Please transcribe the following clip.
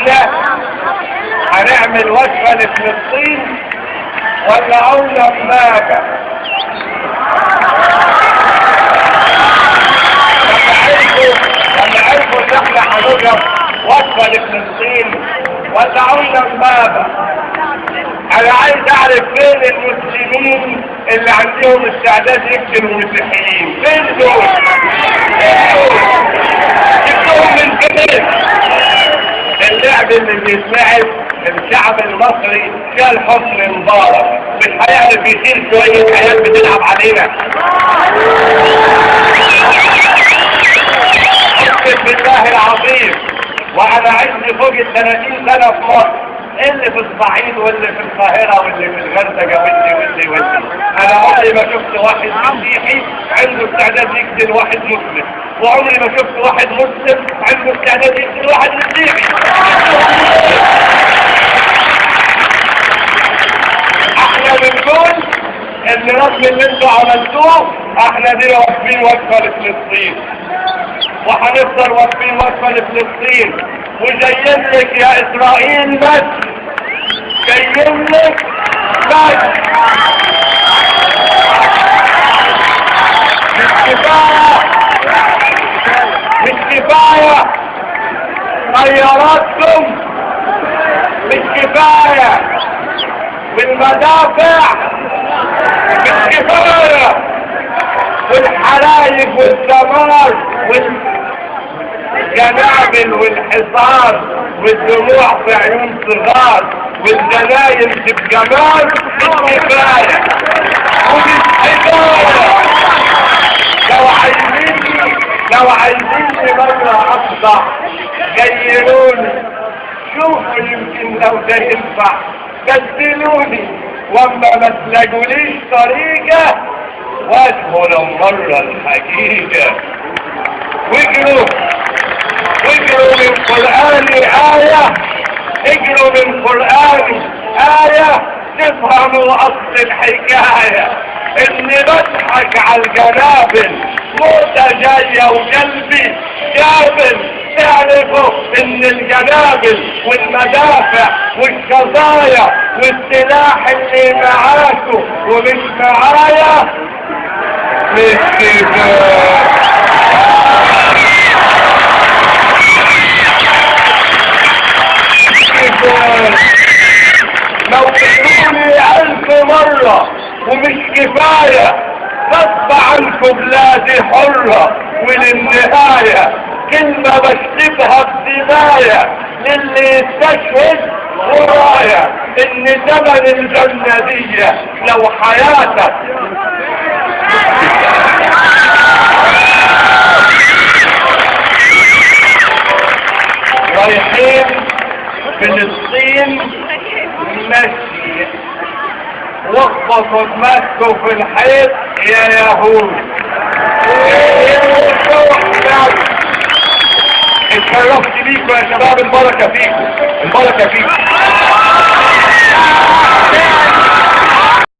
احنا هنعمل وجبة لفلسطين ولا قلنا بماذا؟ لما عرفوا ان احنا هنوجد وجبة لفلسطين ولا قلنا بماذا؟ انا عايز اعرف فين المسلمين اللي عندهم استعداد يقتلوا المسيحيين؟ فين دول؟ جبتهم من كمان. اللعب اللي بيتلعب الشعب المصري كان حسن مبارك مش هيعرف يشيل شوية عيال بتلعب علينا. اقسم بالله العظيم وانا عشت فوق 30 سنة في مصر، اللي في الصعيد واللي في القاهرة واللي في الغردقة واللي انا عمري ما شفت واحد مسيحي عنده استعداد يقتل واحد مسلم، وعمري ما شفت واحد مسلم عنده استعداد يقتل واحد مسيحي. احنا بنقول ان رغم اللي انتوا عملتوه احنا دينا واقفين وقفة لفلسطين وهنفضل واقفين وقفة لفلسطين، وجايين لك يا اسرائيل بس، جايين لك بس. مش كفاية طياراتكم، مش كفاية والمدافع، مش كفاية والحرايق والدمار والجنابل والحصار والدموع في عيون صغار والجناين في الجمال، مش كفاية ومش كفاية. لو عايزيني مرة أفضح غيروني، شوفوا يمكن لو ده ينفع، بدلوني واما ما تلاقوليش طريقة واجهوا مرة الحقيقة. واجروا من قرآني آية، اجروا من قرآني آية تفهموا أصل الحكاية. اني بضحك على الجنابل موتة جاية وقلبي جابل، تعرفوا ان الجنابل والمدافع والقضايا والسلاح اللي معاكوا ومش معايا مش كفاية. لو قلتولي 1000 مرة ومش كفاية، غصب عنكم بلادي حرة، وللنهاية كلمة بكتبها بدماية للي يستشهد ورايا ان زمن الجنة دي لو حياتك رايحين فلسطين مشي واخبطوا دماغكم في الحيط يا يهود. اتشرفت بيكم يا شباب، البركة فيكم، البركة فيكم.